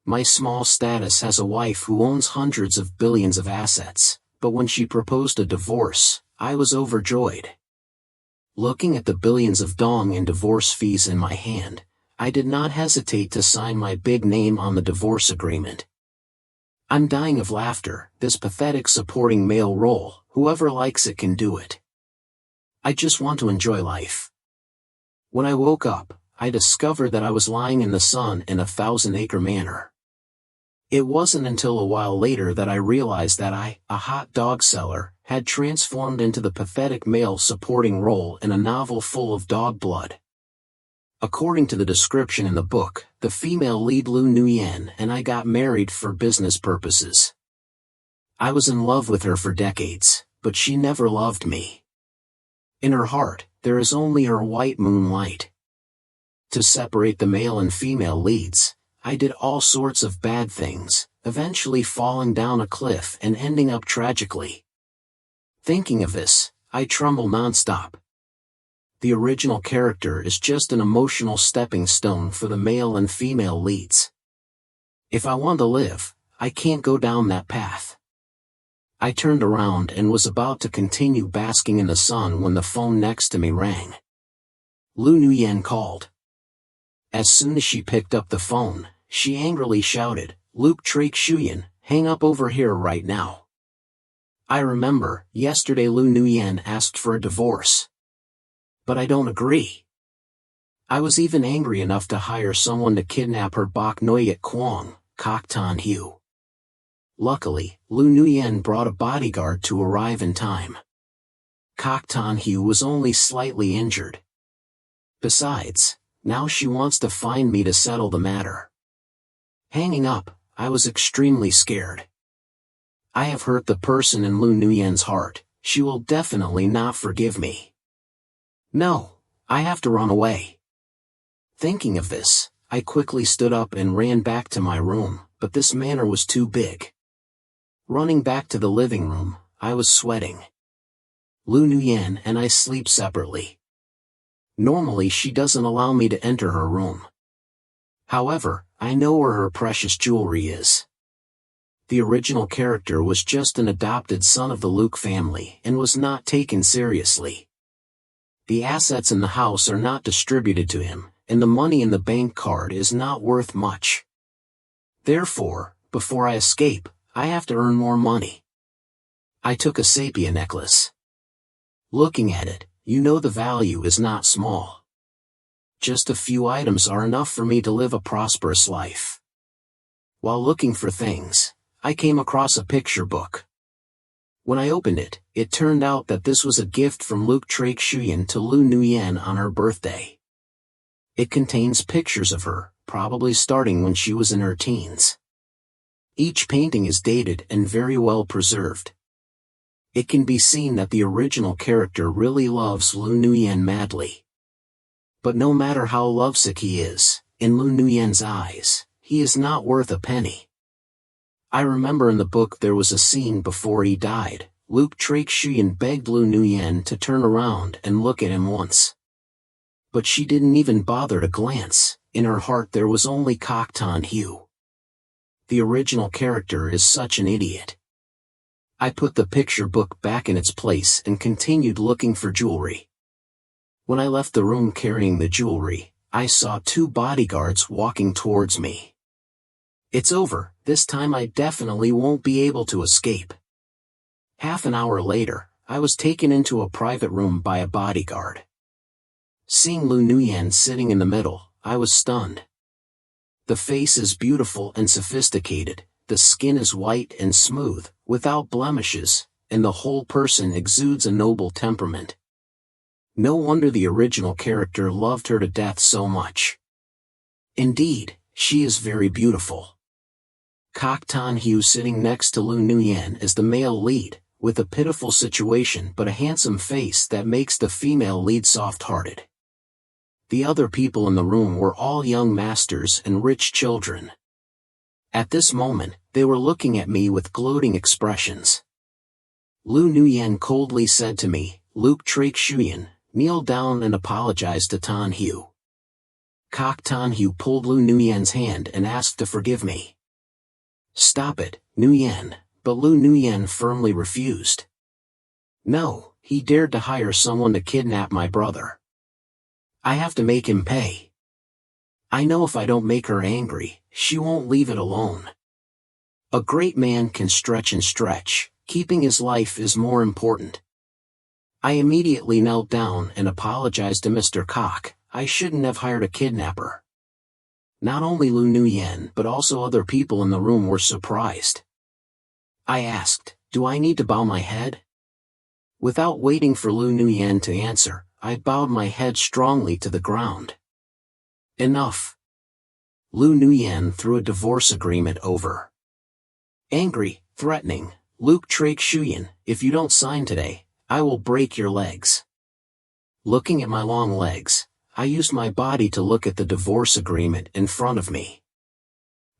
My small status has a wife who owns hundreds of billions of assets, but when she proposed a divorce, I was overjoyed. Looking at the billions of dong in divorce fees in my hand, I did not hesitate to sign my big name on the divorce agreement. I'm dying of laughter, this pathetic supporting male role, whoever likes it can do it. I just want to enjoy life. When I woke up, I discovered that I was lying in the sun in a 1,000-acre manor. It wasn't until a while later that I realized that I, a hot dog seller, had transformed into the pathetic male supporting role in a novel full of dog blood. According to the description in the book, the female lead Lu Nguyen and I got married for business purposes. I was in love with her for decades, but she never loved me. In her heart, there is only her white moonlight. To separate the male and female leads, I did all sorts of bad things, eventually falling down a cliff and ending up tragically. Thinking of this, I tremble nonstop. The original character is just an emotional stepping stone for the male and female leads. If I want to live, I can't go down that path. I turned around and was about to continue basking in the sun when the phone next to me rang. Lu Nguyen called. As soon as she picked up the phone, she angrily shouted, "Luke Trake Shuyan, hang up over here right now." I remember, yesterday Lu Nguyen asked for a divorce. But I don't agree. I was even angry enough to hire someone to kidnap her Bok Noyet Kwong, Kok Tan Hugh. Luckily, Lu Nguyen brought a bodyguard to arrive in time. Kok Tan Hugh was only slightly injured. Besides, now she wants to find me to settle the matter. Hanging up, I was extremely scared. I have hurt the person in Lu Nguyen's heart, she will definitely not forgive me. No, I have to run away. Thinking of this, I quickly stood up and ran back to my room, but this manor was too big. Running back to the living room, I was sweating. Lu Nguyen and I sleep separately. Normally she doesn't allow me to enter her room. However, I know where her precious jewelry is. The original character was just an adopted son of the Luke family and was not taken seriously. The assets in the house are not distributed to him, and the money in the bank card is not worth much. Therefore, before I escape, I have to earn more money. I took a sepia necklace. Looking at it, you know the value is not small. Just a few items are enough for me to live a prosperous life. While looking for things, I came across a picture book. When I opened it, it turned out that this was a gift from Luke Trake Shuyan to Lu Nguyen on her birthday. It contains pictures of her, probably starting when she was in her teens. Each painting is dated and very well preserved. It can be seen that the original character really loves Lu Nguyen madly. But no matter how lovesick he is, in Lu Nguyen's eyes, he is not worth a penny. I remember in the book there was a scene before he died. Luke Trake Shuyan begged Lu Nguyen to turn around and look at him once. But she didn't even bother to glance, in her heart there was only Kok Tan Hugh. The original character is such an idiot. I put the picture book back in its place and continued looking for jewelry. When I left the room carrying the jewelry, I saw 2 bodyguards walking towards me. It's over, this time I definitely won't be able to escape. Half an hour later, I was taken into a private room by a bodyguard. Seeing Lu Nguyen sitting in the middle, I was stunned. The face is beautiful and sophisticated, the skin is white and smooth, without blemishes, and the whole person exudes a noble temperament. No wonder the original character loved her to death so much. Indeed, she is very beautiful. Kok Tan Hugh sitting next to Lu Nguyen is the male lead, with a pitiful situation but a handsome face that makes the female lead soft-hearted. The other people in the room were all young masters and rich children. At this moment, they were looking at me with gloating expressions. Lu Nguyen coldly said to me, "Luke Trake Shuyan, kneel down and apologize to Tan Hugh." Kok Tan Hugh pulled Lu Nguyen's hand and asked to forgive me. "Stop it, Nguyen," but Lu Nguyen firmly refused. No, he dared to hire someone to kidnap my brother. I have to make him pay. I know if I don't make her angry, she won't leave it alone. A great man can stretch and stretch, keeping his life is more important. I immediately knelt down and apologized to Mr. Kok. I shouldn't have hired a kidnapper. Not only Lu Nguyen but also other people in the room were surprised. I asked, "Do I need to bow my head?" Without waiting for Lu Nguyen to answer, I bowed my head strongly to the ground. Enough. Lu Nguyen threw a divorce agreement over. Angry, threatening, "Luke Trake Shuyan, if you don't sign today, I will break your legs." Looking at my long legs, I used my body to look at the divorce agreement in front of me.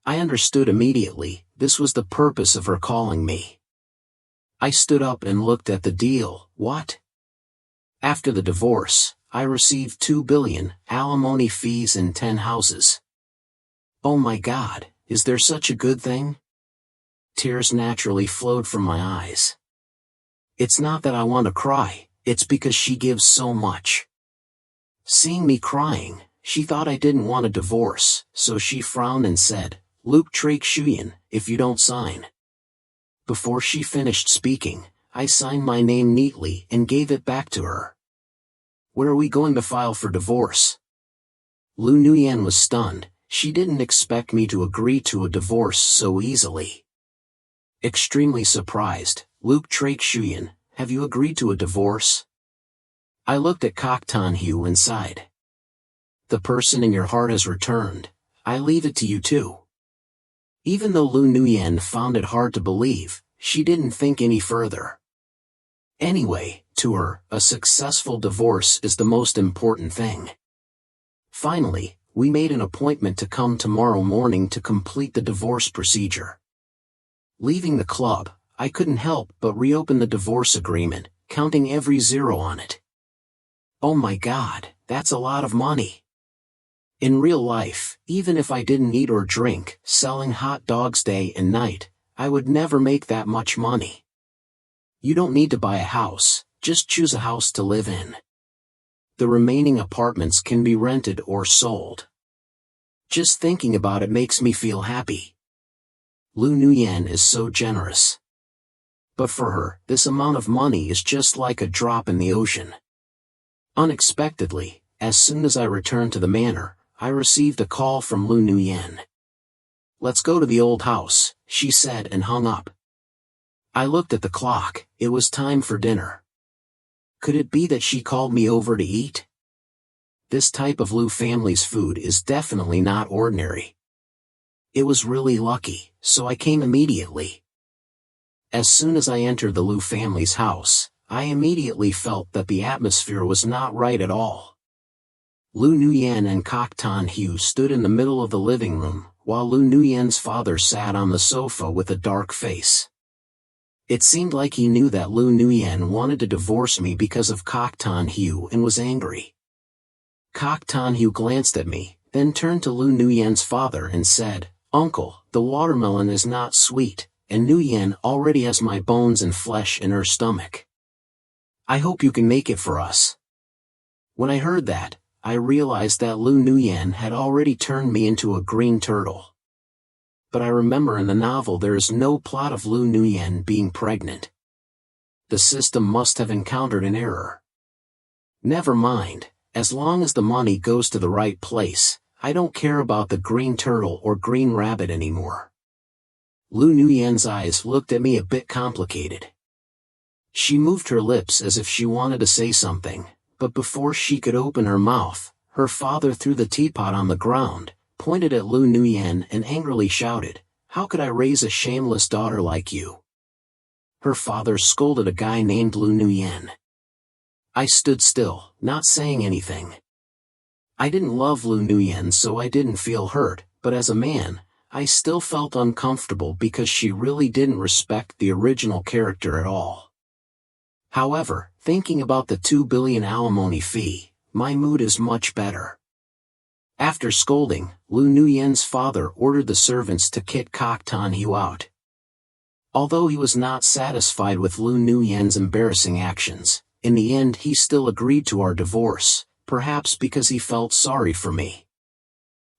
I understood immediately, this was the purpose of her calling me. I stood up and looked at the deal. What? After the divorce, I received 2 billion, alimony fees and 10 houses. Oh my God, is there such a good thing? Tears naturally flowed from my eyes. It's not that I want to cry, it's because she gives so much. Seeing me crying, she thought I didn't want a divorce, so she frowned and said, "Luke Trake Shuyan, if you don't sign." Before she finished speaking, I signed my name neatly and gave it back to her. "Where are we going to file for divorce?" Lu Nguyen was stunned. She didn't expect me to agree to a divorce so easily. Extremely surprised, "Luke Trake Shuyan, have you agreed to a divorce?" I looked at Kok Tan Hugh and sighed. "The person in your heart has returned. I leave it to you too." Even though Lu Nguyen found it hard to believe, she didn't think any further. Anyway, to her, a successful divorce is the most important thing. Finally, we made an appointment to come tomorrow morning to complete the divorce procedure. Leaving the club, I couldn't help but reopen the divorce agreement, counting every zero on it. Oh my God, that's a lot of money. In real life, even if I didn't eat or drink, selling hot dogs day and night, I would never make that much money. You don't need to buy a house, just choose a house to live in. The remaining apartments can be rented or sold. Just thinking about it makes me feel happy. Lu Nguyen is so generous. But for her, this amount of money is just like a drop in the ocean. Unexpectedly, as soon as I returned to the manor, I received a call from Lu Nguyen. "Let's go to the old house," she said and hung up. I looked at the clock. It was time for dinner. Could it be that she called me over to eat? This type of Lu family's food is definitely not ordinary. It was really lucky, so I came immediately. As soon as I entered the Lu family's house, I immediately felt that the atmosphere was not right at all. Lu Nguyen and Kok Tan Hugh stood in the middle of the living room, while Lu Nguyen's father sat on the sofa with a dark face. It seemed like he knew that Lu Nguyen wanted to divorce me because of Kok Tan Hugh and was angry. Kok Tan Hugh glanced at me, then turned to Lu Nguyen's father and said, "Uncle, the watermelon is not sweet, and Nguyen already has my bones and flesh in her stomach. I hope you can make it for us." When I heard that, I realized that Lu Nguyen had already turned me into a green turtle. But I remember in the novel there is no plot of Lu Nguyen being pregnant. The system must have encountered an error. Never mind, as long as the money goes to the right place, I don't care about the green turtle or green rabbit anymore. Lu Nguyen's eyes looked at me a bit complicated. She moved her lips as if she wanted to say something, but before she could open her mouth, her father threw the teapot on the ground, pointed at Lu Nguyen and angrily shouted, "How could I raise a shameless daughter like you?" Her father scolded a guy named Lu Nguyen. I stood still, not saying anything. I didn't love Lu Nguyen, so I didn't feel hurt, but as a man, I still felt uncomfortable because she really didn't respect the original character at all. However, thinking about the 2 billion alimony fee, my mood is much better. After scolding, Lu Nuyen's father ordered the servants to kick Kok Tan Hu out. Although he was not satisfied with Lu Nuyen's embarrassing actions, in the end he still agreed to our divorce, perhaps because he felt sorry for me.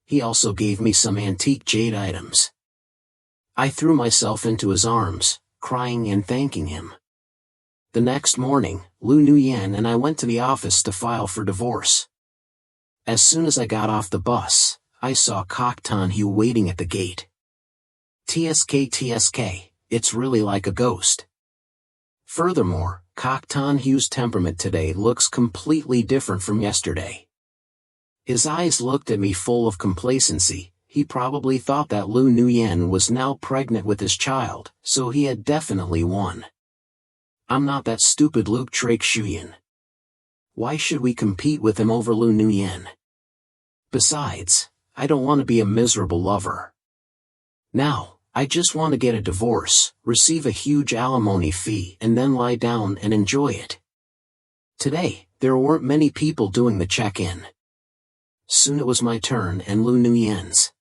He also gave me some antique jade items. I threw myself into his arms, crying and thanking him. The next morning, Lu Nuyen and I went to the office to file for divorce. As soon as I got off the bus, I saw Kok Tan Hu waiting at the gate. TSK, it's really like a ghost. Furthermore, Kok Tan Hu's temperament today looks completely different from yesterday. His eyes looked at me full of complacency. He probably thought that Lu Nuyen was now pregnant with his child, so he had definitely won. I'm not that stupid Luke Drake Shuyan. Why should we compete with him over Lu Nuyen? Besides, I don't want to be a miserable lover. Now, I just want to get a divorce, receive a huge alimony fee and then lie down and enjoy it. Today, there weren't many people doing the check-in. Soon it was my turn and Lu Nuyen's.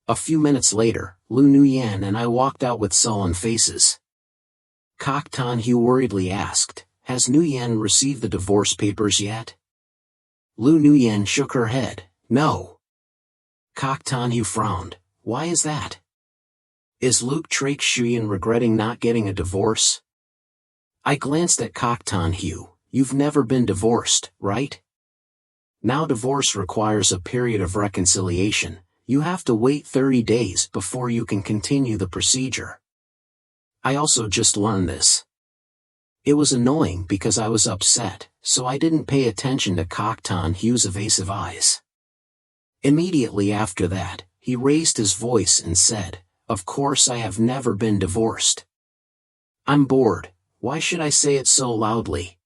A few minutes later, Lu Nuyen and I walked out with sullen faces. Kok Tan Hu worriedly asked, "Has Nuyen received the divorce papers yet?" Lu Nuyen shook her head, "No." Kok Tan Hu frowned, "Why is that? Is Luke Drake Shuyan regretting not getting a divorce?" I glanced at Kok Tan Hu. "You've never been divorced, right? Now divorce requires a period of reconciliation. You have to wait 30 days before you can continue the procedure. I also just learned this." It was annoying because I was upset, so I didn't pay attention to Kok Tan Hu's evasive eyes. Immediately after that, he raised his voice and said, "Of course I have never been divorced. I'm bored. Why should I say it so loudly?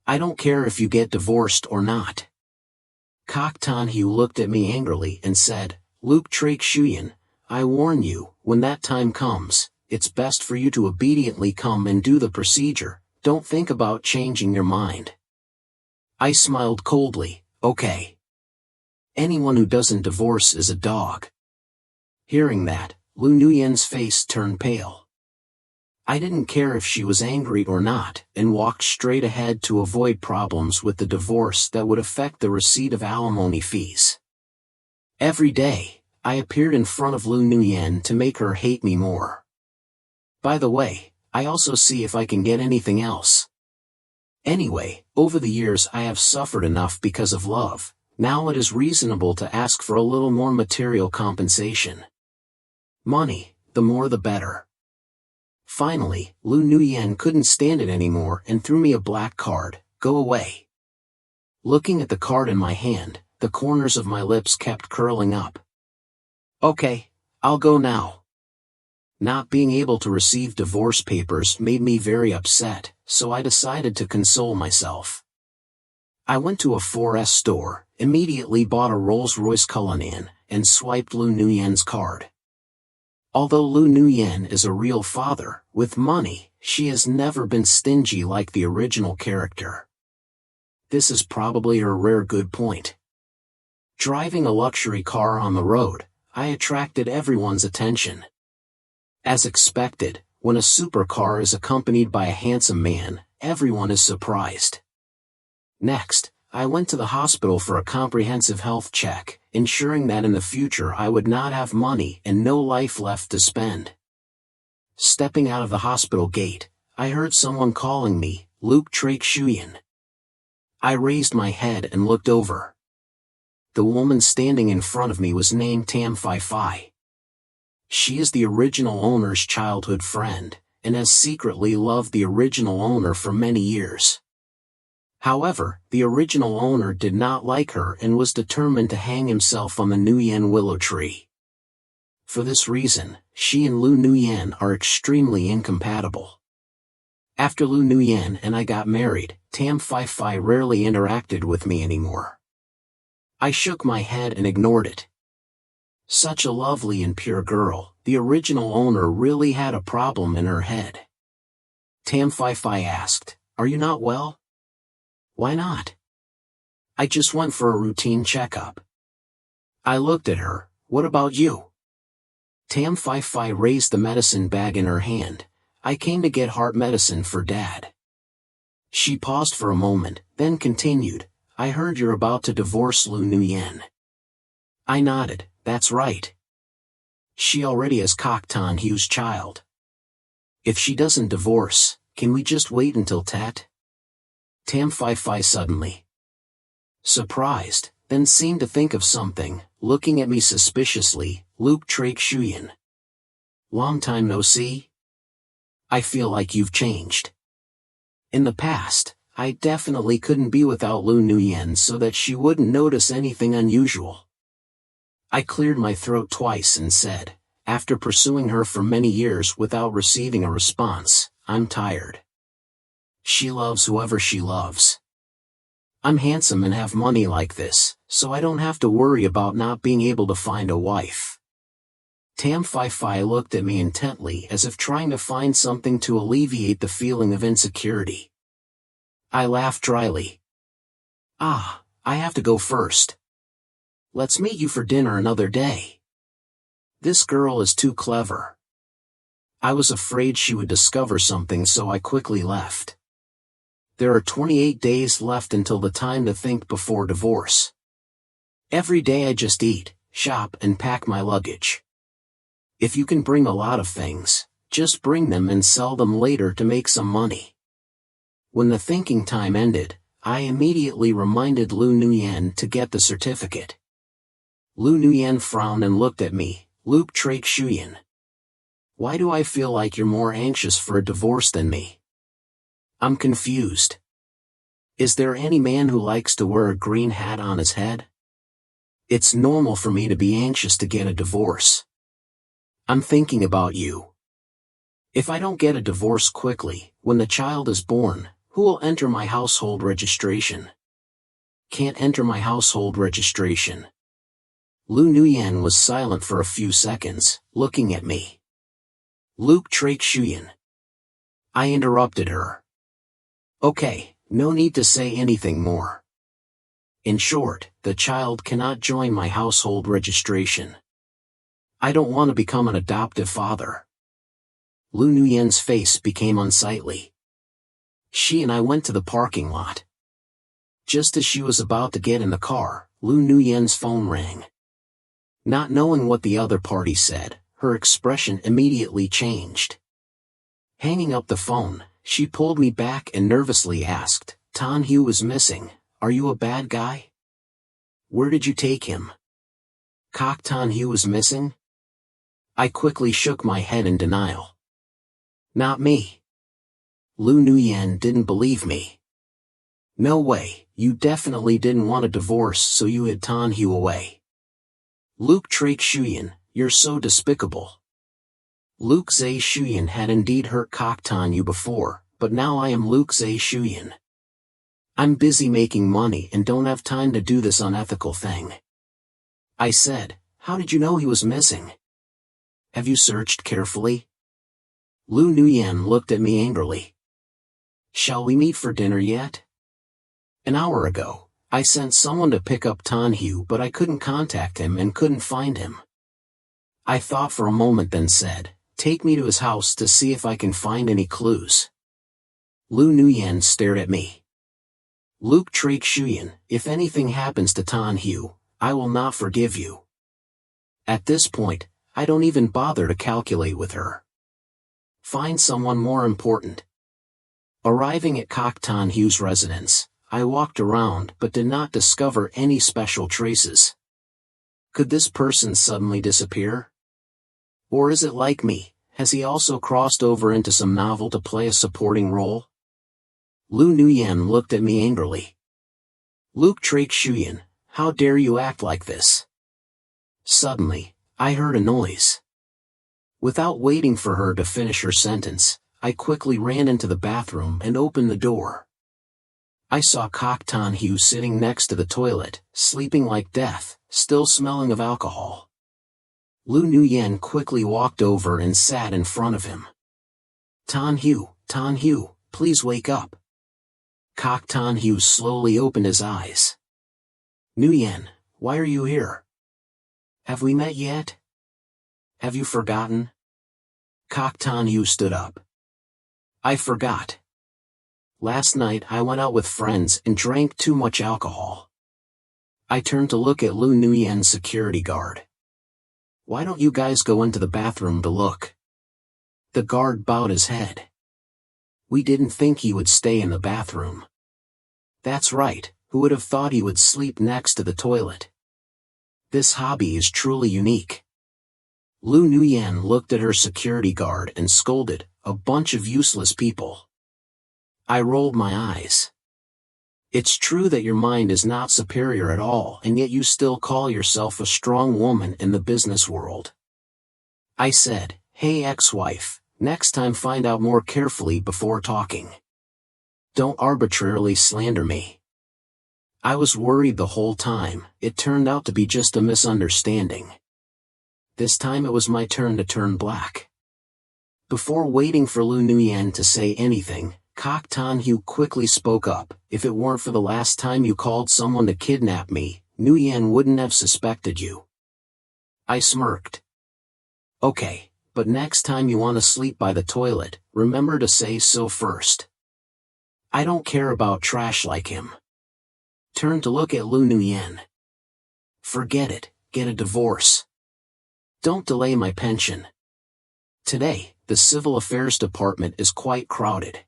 I don't care if you get divorced or not." Kok Tan Hu looked at me angrily and said, "Luke Drake Shuyan, I warn you, when that time comes, it's best for you to obediently come and do the procedure. Don't think about changing your mind." I smiled coldly, "Okay. Anyone who doesn't divorce is a dog." Hearing that, Lu Nuyen's face turned pale. I didn't care if she was angry or not, and walked straight ahead to avoid problems with the divorce that would affect the receipt of alimony fees. Every day, I appeared in front of Lu Nuyen to make her hate me more. By the way, I also see if I can get anything else. Anyway, over the years I have suffered enough because of love. Now it is reasonable to ask for a little more material compensation. Money, the more the better. Finally, Lu Nuyen couldn't stand it anymore and threw me a black card. "Go away." Looking at the card in my hand, the corners of my lips kept curling up. "Okay, I'll go now." Not being able to receive divorce papers made me very upset, so I decided to console myself. I went to a 4S store, immediately bought a Rolls-Royce Cullinan, and swiped Lu Nuyen's card. Although Lu Nuyen is a real father, with money, she has never been stingy like the original character. This is probably her rare good point. Driving a luxury car on the road, I attracted everyone's attention. As expected, when a supercar is accompanied by a handsome man, everyone is surprised. Next, I went to the hospital for a comprehensive health check, ensuring that in the future I would not have money and no life left to spend. Stepping out of the hospital gate, I heard someone calling me, "Luke Drake Shuyan." I raised my head and looked over. The woman standing in front of me was named Tam Phi Phi. She is the original owner's childhood friend, and has secretly loved the original owner for many years. However, the original owner did not like her and was determined to hang himself on the Nuyen willow tree. For this reason, she and Lu Nuyen are extremely incompatible. After Lu Nuyen and I got married, Tam Phi Phi rarely interacted with me anymore. I shook my head and ignored it. Such a lovely and pure girl, the original owner really had a problem in her head. Tam Phi Phi asked, "Are you not well?" "Why not?" "I just went for a routine checkup." I looked at her. What about you? Tam Phi Phi raised the medicine bag in her hand. I came to get heart medicine for Dad. She paused for a moment, then continued. I heard you're about to divorce Lu Nuyen. I nodded. That's right. She already has Kok Tan Hu's child. If she doesn't divorce, can we just wait until Tat? Tam Phi Phi suddenly surprised, then seemed to think of something, looking at me suspiciously. Luke Trake Shuyan. Long time no see? I feel like you've changed. In the past, I definitely couldn't be without Lu Nuyen so that she wouldn't notice anything unusual. I cleared my throat twice and said, after pursuing her for many years without receiving a response, I'm tired. She loves whoever she loves. I'm handsome and have money like this, so I don't have to worry about not being able to find a wife. Tam Phi Phi looked at me intently as if trying to find something to alleviate the feeling of insecurity. I laughed dryly. I have to go first. Let's meet you for dinner another day. This girl is too clever. I was afraid she would discover something, so I quickly left. There are 28 days left until the time to think before divorce. Every day I just eat, shop and pack my luggage. If you can bring a lot of things, just bring them and sell them later to make some money. When the thinking time ended, I immediately reminded Lu Nuyen to get the certificate. Lu Nuyen frowned and looked at me. Luke Trake Shuyan. Why do I feel like you're more anxious for a divorce than me? I'm confused. Is there any man who likes to wear a green hat on his head? It's normal for me to be anxious to get a divorce. I'm thinking about you. If I don't get a divorce quickly, when the child is born, who will enter my household registration? Can't enter my household registration. Lu Nuyen was silent for a few seconds, looking at me. Luke Trake Shuyan. I interrupted her. Okay, no need to say anything more. In short, the child cannot join my household registration. I don't want to become an adoptive father. Lu Nuyen's face became unsightly. She and I went to the parking lot. Just as she was about to get in the car, Lu Nuyen's phone rang. Not knowing what the other party said, her expression immediately changed. Hanging up the phone, she pulled me back and nervously asked, Tan Hu is missing. Are you a bad guy? Where did you take him? Kok Tan Hu is missing? I quickly shook my head in denial. Not me. Lu Nuyen didn't believe me. No way, you definitely didn't want a divorce, so you hid Tan Hu away. Luke Trake Shuyan, you're so despicable. Luke Zhe Shuyan had indeed hurt Kok Tan Hu before, but now I am Luke Zhe Shuyan. I'm busy making money and don't have time to do this unethical thing. I said, how did you know he was missing? Have you searched carefully? Lu Nuyen looked at me angrily. Shall we meet for dinner yet? An hour ago, I sent someone to pick up Tan Hu, but I couldn't contact him and couldn't find him. I thought for a moment, then said, take me to his house to see if I can find any clues. Lu Nuyen stared at me. Luke Trake Shuyan, if anything happens to Tan Hu, I will not forgive you. At this point, I don't even bother to calculate with her. Find someone more important. Arriving at Kok Tan Hu's residence, I walked around but did not discover any special traces. Could this person suddenly disappear? Or is it like me, has he also crossed over into some novel to play a supporting role? Lu Nuyen looked at me angrily. Luke Trake Shuyan, how dare you act like this? Suddenly, I heard a noise. Without waiting for her to finish her sentence, I quickly ran into the bathroom and opened the door. I saw Kok Tan Hu sitting next to the toilet, sleeping like death, still smelling of alcohol. Lu Nuyen quickly walked over and sat in front of him. Tan Hu, please wake up. Kok Tan Hu slowly opened his eyes. Nuyen, why are you here? Have we met yet? Have you forgotten? Kok Tan Yu stood up. I forgot. Last night I went out with friends and drank too much alcohol. I turned to look at Lu Nguyen's security guard. Why don't you guys go into the bathroom to look? The guard bowed his head. We didn't think he would stay in the bathroom. That's right, who would have thought he would sleep next to the toilet? This hobby is truly unique. Lu Nguyen looked at her security guard and scolded, a bunch of useless people. I rolled my eyes. It's true that your mind is not superior at all, and yet you still call yourself a strong woman in the business world. I said, hey ex-wife, next time find out more carefully before talking. Don't arbitrarily slander me. I was worried the whole time. It turned out to be just a misunderstanding. This time it was my turn to turn black. Before waiting for Lu Nguyen to say anything, Kok Tan Yu quickly spoke up. If it weren't for the last time you called someone to kidnap me, Nguyen wouldn't have suspected you. I smirked. Okay, but next time you want to sleep by the toilet, remember to say so first. I don't care about trash like him. Turned to look at Lu Nguyen. Forget it, get a divorce. Don't delay my pension. Today, the Civil Affairs Department is quite crowded.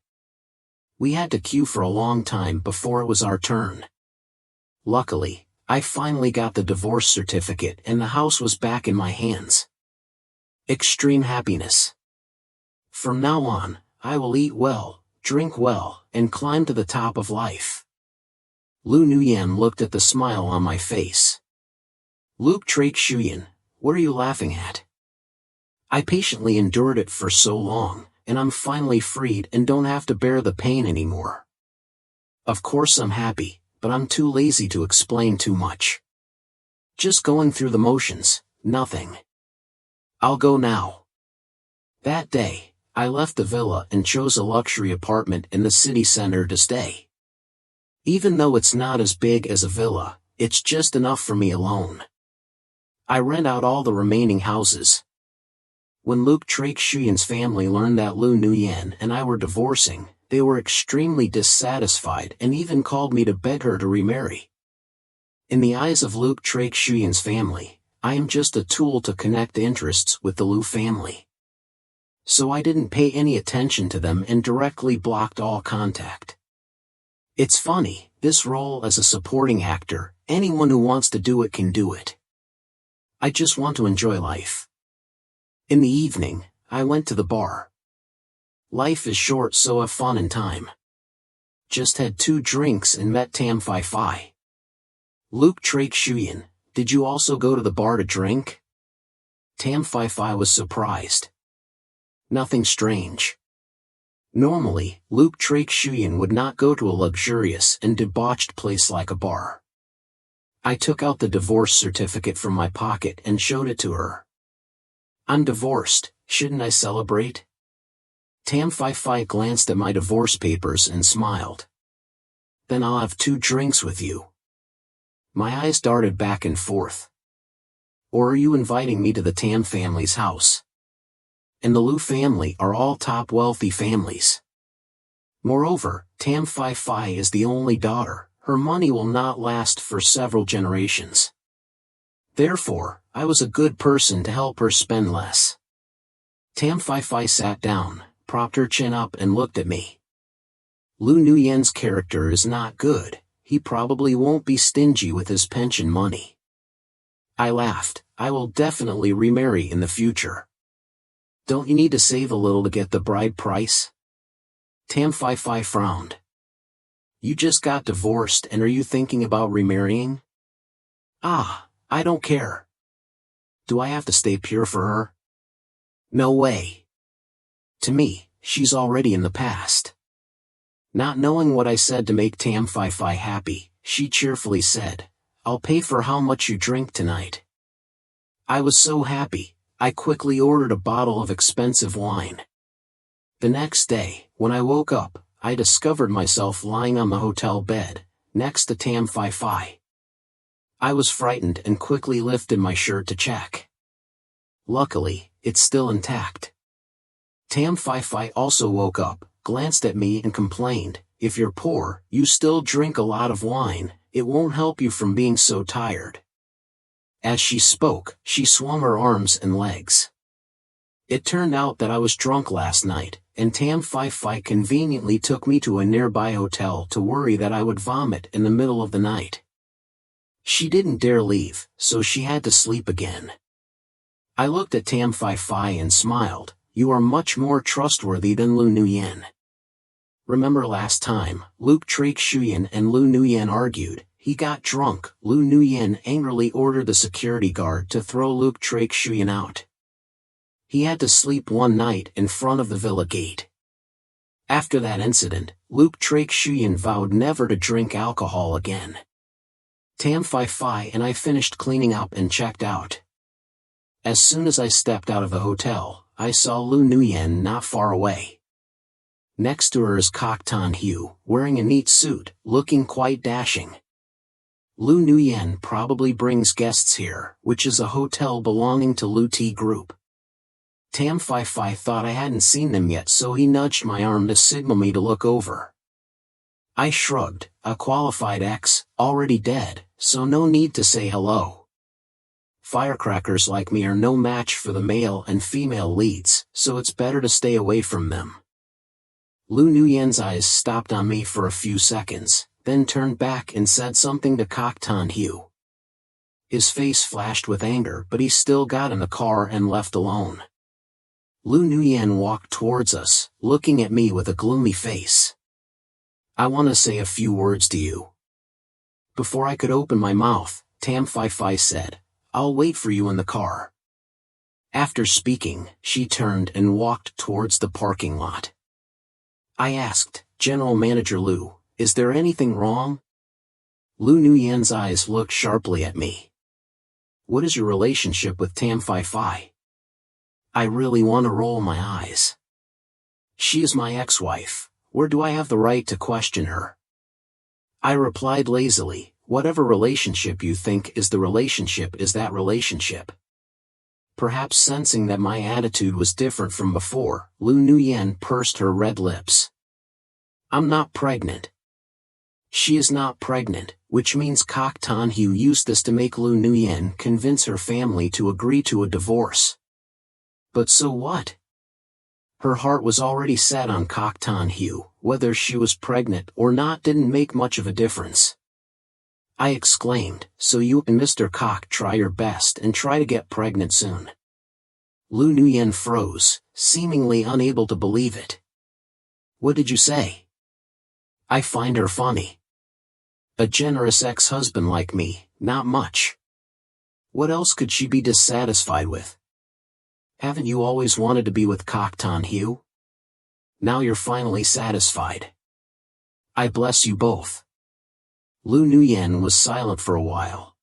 We had to queue for a long time before it was our turn. Luckily, I finally got the divorce certificate and the house was back in my hands. Extreme happiness. From now on, I will eat well, drink well, and climb to the top of life. Lu Nguyen looked at the smile on my face. Luke Trake Shuyan, what are you laughing at? I patiently endured it for so long, and I'm finally freed and don't have to bear the pain anymore. Of course I'm happy, but I'm too lazy to explain too much. Just going through the motions, nothing. I'll go now. That day, I left the villa and chose a luxury apartment in the city center to stay. Even though it's not as big as a villa, it's just enough for me alone. I rent out all the remaining houses. When Luke Trake Shuyan's family learned that Lu Nguyen and I were divorcing, they were extremely dissatisfied and even called me to beg her to remarry. In the eyes of Luke Trake Shuyan's family, I am just a tool to connect interests with the Lu family. So I didn't pay any attention to them and directly blocked all contact. It's funny, this role as a supporting actor, anyone who wants to do it can do it. I just want to enjoy life. In the evening, I went to the bar. Life is short, so have fun in time. Just had 2 drinks and met Tam Phi Phi. Luke Trake Shuyan, did you also go to the bar to drink? Tam Phi Phi was surprised. Nothing strange. Normally, Luke Trake Shuyan would not go to a luxurious and debauched place like a bar. I took out the divorce certificate from my pocket and showed it to her. I'm divorced, shouldn't I celebrate? Tam Phi Phi glanced at my divorce papers and smiled. Then I'll have 2 drinks with you. My eyes darted back and forth. Or are you inviting me to the Tam family's house? And the Lu family are all top wealthy families. Moreover, Tam Phi Phi is the only daughter, her money will not last for several generations. Therefore, I was a good person to help her spend less. Tam Phi Phi sat down, propped her chin up and looked at me. Lu Nguyen's character is not good, he probably won't be stingy with his pension money. I laughed, I will definitely remarry in the future. Don't you need to save a little to get the bride price? Tam Phi Phi frowned. You just got divorced and are you thinking about remarrying? Ah, I don't care. Do I have to stay pure for her? No way. To me, she's already in the past. Not knowing what I said to make Tam Phi Phi happy, she cheerfully said, I'll pay for how much you drink tonight. I was so happy, I quickly ordered a bottle of expensive wine. The next day, when I woke up, I discovered myself lying on the hotel bed, next to Tam Phi Phi. I was frightened and quickly lifted my shirt to check. Luckily, it's still intact. Tam Phi Phi also woke up, glanced at me and complained, "If you're poor, you still drink a lot of wine, it won't help you from being so tired." As she spoke, she swung her arms and legs. It turned out that I was drunk last night, and Tam Phi Phi conveniently took me to a nearby hotel to worry that I would vomit in the middle of the night. She didn't dare leave, so she had to sleep again. I looked at Tam Phi Phi and smiled. "You are much more trustworthy than Lu Nuyen." Remember last time, Luke Trake Shuyan and Lu Nuyen argued. He got drunk. Lu Nuyen angrily ordered the security guard to throw Luke Trake Shuyan out. He had to sleep one night in front of the villa gate. After that incident, Luke Trake Shuyan vowed never to drink alcohol again. Tam Phi Phi and I finished cleaning up and checked out. As soon as I stepped out of the hotel, I saw Lu Nuyen not far away. Next to her is Kok Tan Hu, wearing a neat suit, looking quite dashing. Lu Nuyen probably brings guests here, which is a hotel belonging to Lu T Group. Tam Phi Phi thought I hadn't seen them yet, so he nudged my arm to signal me to look over. I shrugged. A qualified ex, already dead, so no need to say hello. Firecrackers like me are no match for the male and female leads, so it's better to stay away from them. Lu Nuyen's eyes stopped on me for a few seconds, then turned back and said something to Kok Tan Hu. His face flashed with anger, but he still got in the car and left alone. Lu Nuyen walked towards us, looking at me with a gloomy face. "I want to say a few words to you." Before I could open my mouth, Tam Phi Phi said, "I'll wait for you in the car." After speaking, she turned and walked towards the parking lot. I asked, "General Manager Lu, is there anything wrong?" Lu Nuyen's eyes looked sharply at me. "What is your relationship with Tam Phi Phi?" I really want to roll my eyes. "She is my ex-wife. Where do I have the right to question her?" I replied lazily, "Whatever relationship you think is the relationship is that relationship." Perhaps sensing that my attitude was different from before, Lu Nuyen pursed her red lips. "I'm not pregnant." She is not pregnant, which means Kok Tan Hu used this to make Lu Nuyen convince her family to agree to a divorce. But so what? Her heart was already set on Kok Tan Hu. Whether she was pregnant or not didn't make much of a difference. I exclaimed, "So you and Mr. Kok try your best and try to get pregnant soon." Lu Nuyen froze, seemingly unable to believe it. "What did you say?" I find her funny. A generous ex-husband like me, not much. What else could she be dissatisfied with? Haven't you always wanted to be with Kok Tan Hu? Now you're finally satisfied. I bless you both. Lu Nuyen was silent for a while.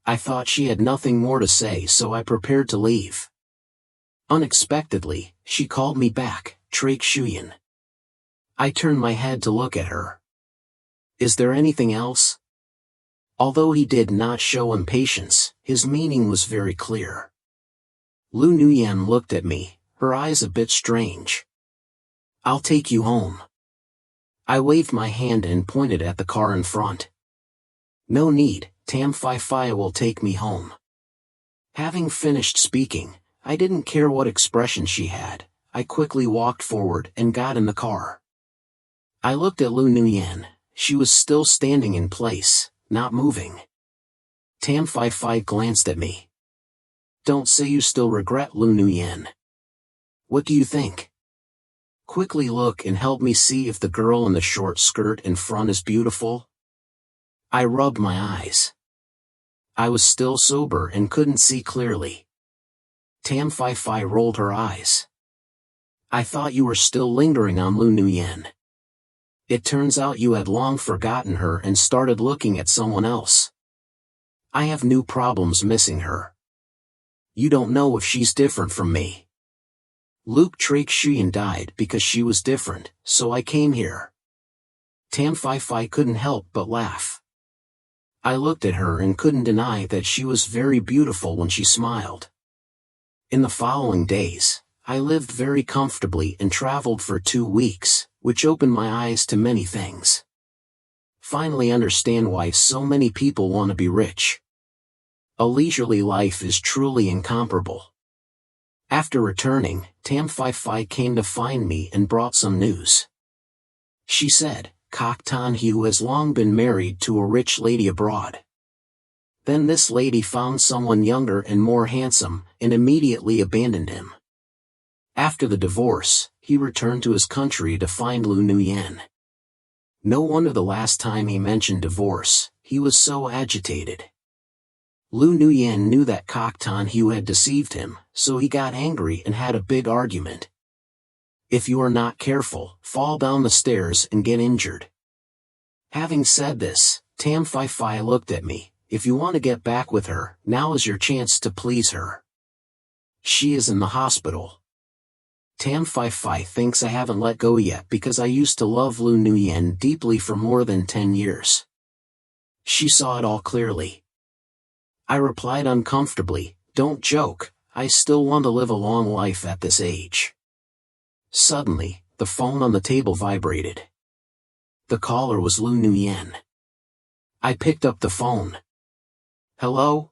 I thought she had nothing more to say, so I prepared to leave. Unexpectedly, she called me back, "Trake Shuyan." I turned my head to look at her. "Is there anything else?" Although he did not show impatience, his meaning was very clear. Lu Nuyen looked at me, her eyes a bit strange. "I'll take you home." I waved my hand and pointed at the car in front. "No need, Tam Phi Phi will take me home." Having finished speaking, I didn't care what expression she had. I quickly walked forward and got in the car. I looked at Lu Nuyen. She was still standing in place, not moving. Tam Phi Phi glanced at me. "Don't say you still regret Lu Nuyen. What do you think? Quickly look and help me see if the girl in the short skirt in front is beautiful." I rubbed my eyes. I was still sober and couldn't see clearly. Tam Phi Phi rolled her eyes. "I thought you were still lingering on Lu Nuyen. It turns out you had long forgotten her and started looking at someone else. I have new problems missing her. You don't know if she's different from me. Luke Trake Shuyan died because she was different, so I came here." Tam Phi Phi couldn't help but laugh. I looked at her and couldn't deny that she was very beautiful when she smiled. In the following days, I lived very comfortably and traveled for 2 weeks, which opened my eyes to many things. Finally understand why so many people want to be rich. A leisurely life is truly incomparable. After returning, Tam Phi Phi came to find me and brought some news. She said, Kok Tan Hu has long been married to a rich lady abroad. Then this lady found someone younger and more handsome, and immediately abandoned him. After the divorce, he returned to his country to find Lu Nuyen. No wonder the last time he mentioned divorce, he was so agitated. Lu Nuyen knew that Kok Tan Hu had deceived him, so he got angry and had a big argument. If you are not careful, fall down the stairs and get injured. Having said this, Tam Phi Phi looked at me. If you want to get back with her, now is your chance to please her. She is in the hospital. Tam Phi Phi thinks I haven't let go yet because I used to love Lu Nuyen deeply for more than 10 years. She saw it all clearly. I replied uncomfortably, don't joke, I still want to live a long life at this age. Suddenly, the phone on the table vibrated. The caller was Lu Nuyen. I picked up the phone. Hello?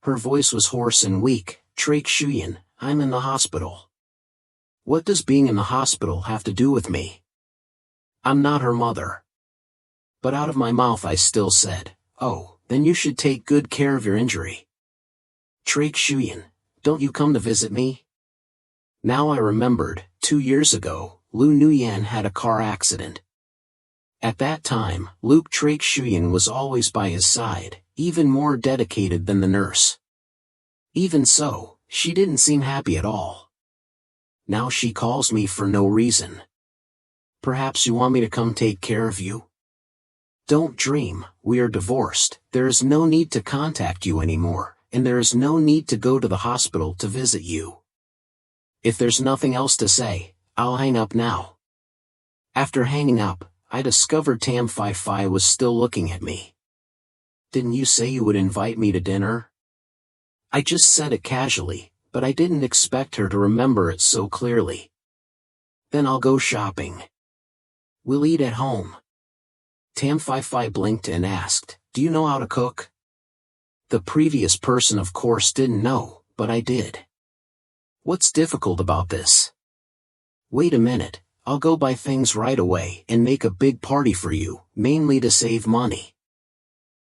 Her voice was hoarse and weak. Trake Shuyan, I'm in the hospital. What does being in the hospital have to do with me? I'm not her mother. But out of my mouth I still said, oh, then you should take good care of your injury. Trake Shuyan, don't you come to visit me? Now I remembered, 2 years ago, Lu Nuyen had a car accident. At that time, Luke Trake Shuyan was always by his side, even more dedicated than the nurse. Even so, she didn't seem happy at all. Now she calls me for no reason. Perhaps you want me to come take care of you? Don't dream, we are divorced, there is no need to contact you anymore, and there is no need to go to the hospital to visit you. If there's nothing else to say, I'll hang up now. After hanging up, I discovered Tam Phi Phi was still looking at me. Didn't you say you would invite me to dinner? I just said it casually, but I didn't expect her to remember it so clearly. Then I'll go shopping. We'll eat at home. Tam Phi Phi blinked and asked, do you know how to cook? The previous person of course didn't know, but I did. What's difficult about this? Wait a minute, I'll go buy things right away and make a big party for you, mainly to save money.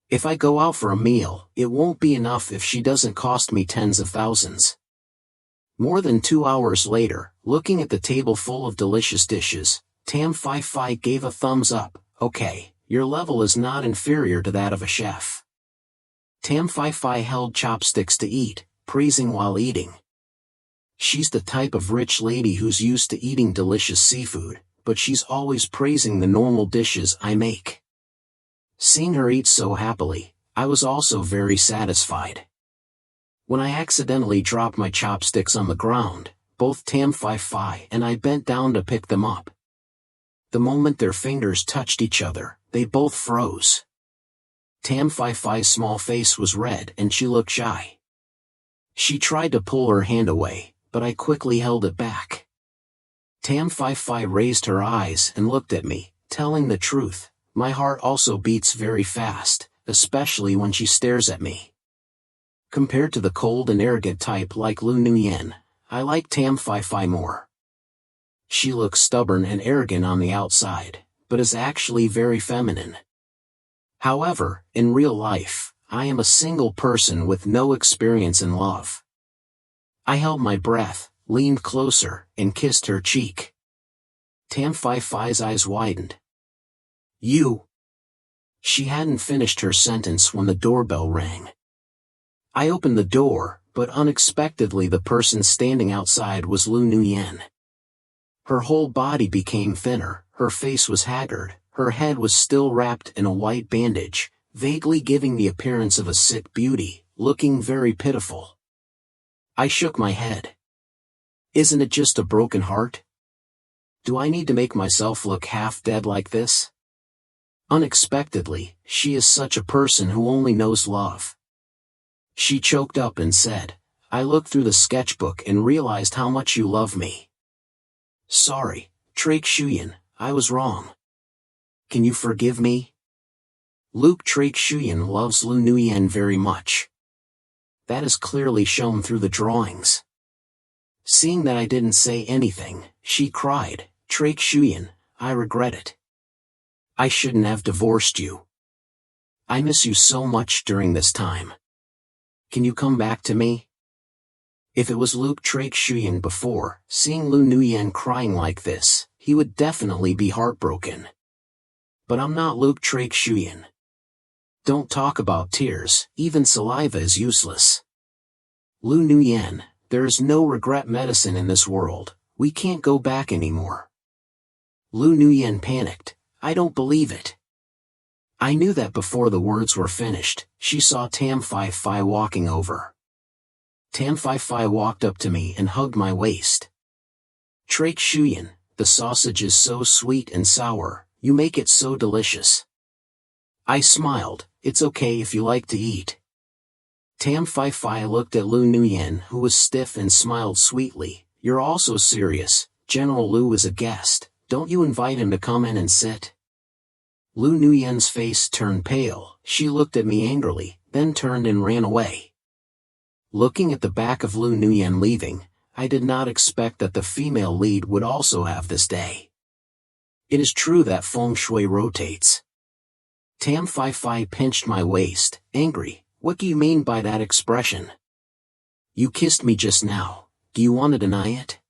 If I go out for a meal, it won't be enough if she doesn't cost me tens of thousands. More than 2 hours later, looking at the table full of delicious dishes, Tam Phi Phi gave a thumbs up. Okay, your level is not inferior to that of a chef. Tam Phi Phi held chopsticks to eat, praising while eating. She's the type of rich lady who's used to eating delicious seafood, but she's always praising the normal dishes I make. Seeing her eat so happily, I was also very satisfied. When I accidentally dropped my chopsticks on the ground, both Tam Phi Phi and I bent down to pick them up. The moment their fingers touched each other, they both froze. Tam Phi Phi's small face was red and she looked shy. She tried to pull her hand away, but I quickly held it back. Tam Phi Phi raised her eyes and looked at me, telling the truth, my heart also beats very fast, especially when she stares at me. Compared to the cold and arrogant type like Lu Nuyen, I like Tam Phi Phi more. She looks stubborn and arrogant on the outside, but is actually very feminine. However, in real life, I am a single person with no experience in love. I held my breath, leaned closer, and kissed her cheek. Tam Phi Phi's eyes widened. You. She hadn't finished her sentence when the doorbell rang. I opened the door, but unexpectedly the person standing outside was Lu Nuyen. Her whole body became thinner, her face was haggard, her head was still wrapped in a white bandage, vaguely giving the appearance of a sick beauty, looking very pitiful. I shook my head. Isn't it just a broken heart? Do I need to make myself look half dead like this? Unexpectedly, she is such a person who only knows love. She choked up and said, I looked through the sketchbook and realized how much you love me. Sorry, Traek Shuyan, I was wrong. Can you forgive me? Luke Traek Shuyan loves Lu Nguyen very much. That is clearly shown through the drawings. Seeing that I didn't say anything, she cried, Traek Shuyan, I regret it. I shouldn't have divorced you. I miss you so much during this time. Can you come back to me? If it was Luke Traek Shuyan before, seeing Lu Nguyen crying like this, he would definitely be heartbroken. But I'm not Luke Traek Shuyan. Don't talk about tears, even saliva is useless. Lu Nguyen, there is no regret medicine in this world, we can't go back anymore. Lu Nguyen panicked, I don't believe it. I knew that before the words were finished, she saw Tam Phi Phi walking over. Tam Phi Phi walked up to me and hugged my waist. Traek Shuyan, the sausage is so sweet and sour, you make it so delicious. I smiled, it's okay if you like to eat. Tam Phi Phi looked at Lu Nguyen who was stiff and smiled sweetly, you're also serious, General Lu is a guest, don't you invite him to come in and sit? Lu Nguyen's face turned pale, she looked at me angrily, then turned and ran away. Looking at the back of Lu Nguyen leaving, I did not expect that the female lead would also have this day. It is true that feng shui rotates. Tam Phi Phi pinched my waist, angry, what do you mean by that expression? You kissed me just now, do you want to deny it?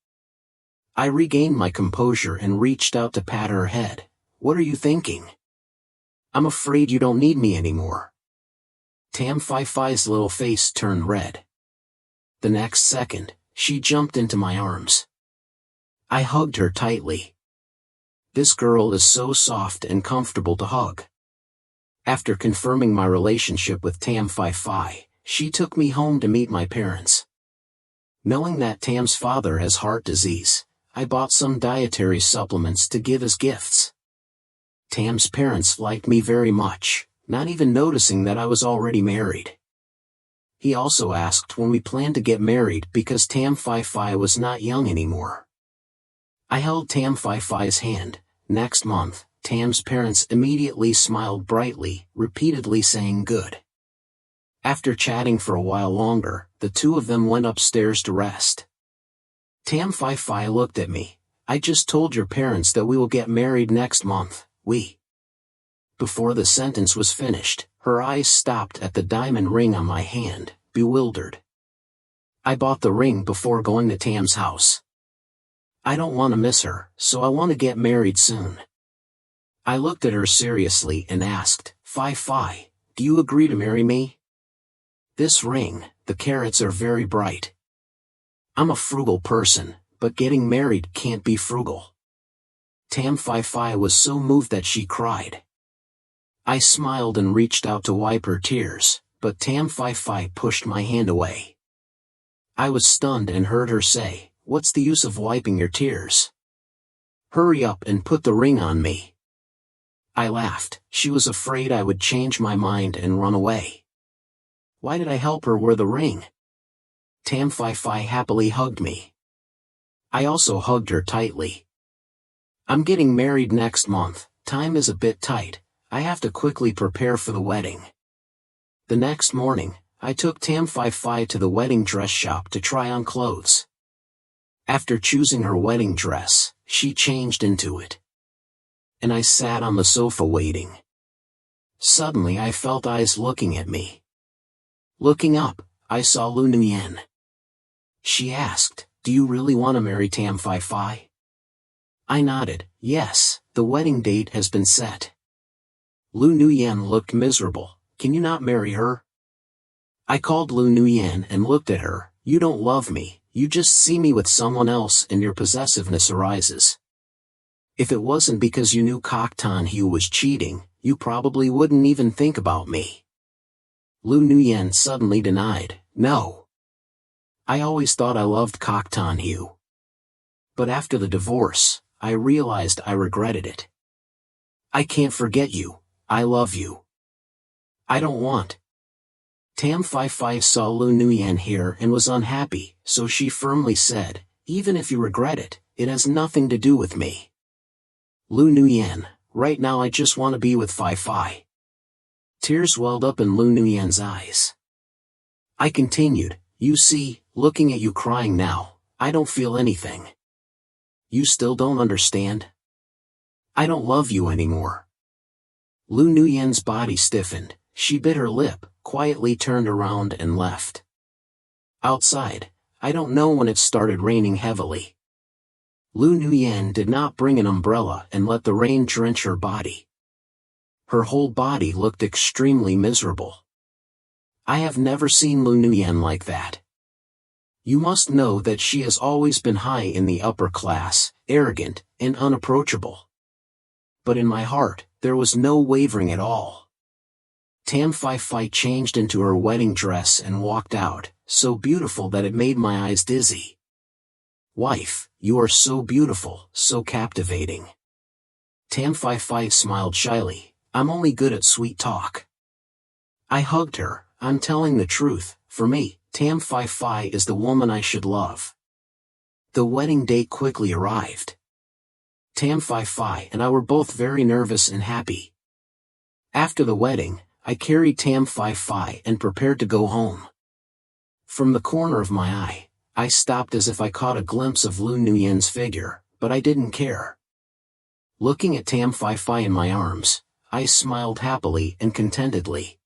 I regained my composure and reached out to pat her head, what are you thinking? I'm afraid you don't need me anymore. Tam Phi Phi's little face turned red. The next second, she jumped into my arms. I hugged her tightly. This girl is so soft and comfortable to hug. After confirming my relationship with Tam Phi Phi, she took me home to meet my parents. Knowing that Tam's father has heart disease, I bought some dietary supplements to give as gifts. Tam's parents liked me very much, not even noticing that I was already married. He also asked when we planned to get married because Tam Phi Phi was not young anymore. I held Tam Phi Phi's hand. Next month, Tam's parents immediately smiled brightly, repeatedly saying good. After chatting for a while longer, the two of them went upstairs to rest. Tam Phi Phi looked at me, I just told your parents that we will get married next month, Before the sentence was finished, her eyes stopped at the diamond ring on my hand, bewildered. I bought the ring before going to Tam's house. I don't want to miss her, so I want to get married soon. I looked at her seriously and asked, Phi Phi, do you agree to marry me? This ring, the carats are very bright. I'm a frugal person, but getting married can't be frugal. Tam Phi Phi was so moved that she cried. I smiled and reached out to wipe her tears, but Tam Phi Phi pushed my hand away. I was stunned and heard her say, what's the use of wiping your tears? Hurry up and put the ring on me. I laughed, she was afraid I would change my mind and run away. Why did I help her wear the ring? Tam Phi Phi happily hugged me. I also hugged her tightly. I'm getting married next month, time is a bit tight, I have to quickly prepare for the wedding. The next morning, I took Tam Phi Phi to the wedding dress shop to try on clothes. After choosing her wedding dress, she changed into it. And I sat on the sofa waiting. Suddenly I felt eyes looking at me. Looking up, I saw Lu Nguyen. She asked, do you really want to marry Tam Phi Phi? I nodded, yes, the wedding date has been set. Lu Nguyen looked miserable, can you not marry her? I called Lu Nguyen and looked at her, you don't love me, you just see me with someone else and your possessiveness arises. If it wasn't because you knew Kok Tan Hu was cheating, you probably wouldn't even think about me. Lu Nguyen suddenly denied, no. I always thought I loved Kok Tan Hu. But after the divorce, I realized I regretted it. I can't forget you, I love you. I don't want. Tam Phi Phi saw Lu Nuyen here and was unhappy, so she firmly said, even if you regret it, it has nothing to do with me. Lu Nuyen, right now I just want to be with Phi Phi. Tears welled up in Lu Nuyen's eyes. I continued, you see, looking at you crying now, I don't feel anything. You still don't understand? I don't love you anymore. Lu Nuyen's body stiffened, she bit her lip, quietly turned around and left. Outside, I don't know when it started raining heavily. Lu Nuyen did not bring an umbrella and let the rain drench her body. Her whole body looked extremely miserable. I have never seen Lu Nuyen like that. You must know that she has always been high in the upper class, arrogant, and unapproachable. But in my heart, there was no wavering at all. Tam Phi Phi changed into her wedding dress and walked out, so beautiful that it made my eyes dizzy. Wife, you are so beautiful, so captivating. Tam Phi Phi smiled shyly, I'm only good at sweet talk. I hugged her, I'm telling the truth, for me, Tam Phi Phi is the woman I should love. The wedding day quickly arrived. Tam Phi Phi and I were both very nervous and happy. After the wedding, I carried Tam Phi Phi and prepared to go home. From the corner of my eye, I stopped as if I caught a glimpse of Lu Nuyen's figure, but I didn't care. Looking at Tam Phi Phi in my arms, I smiled happily and contentedly.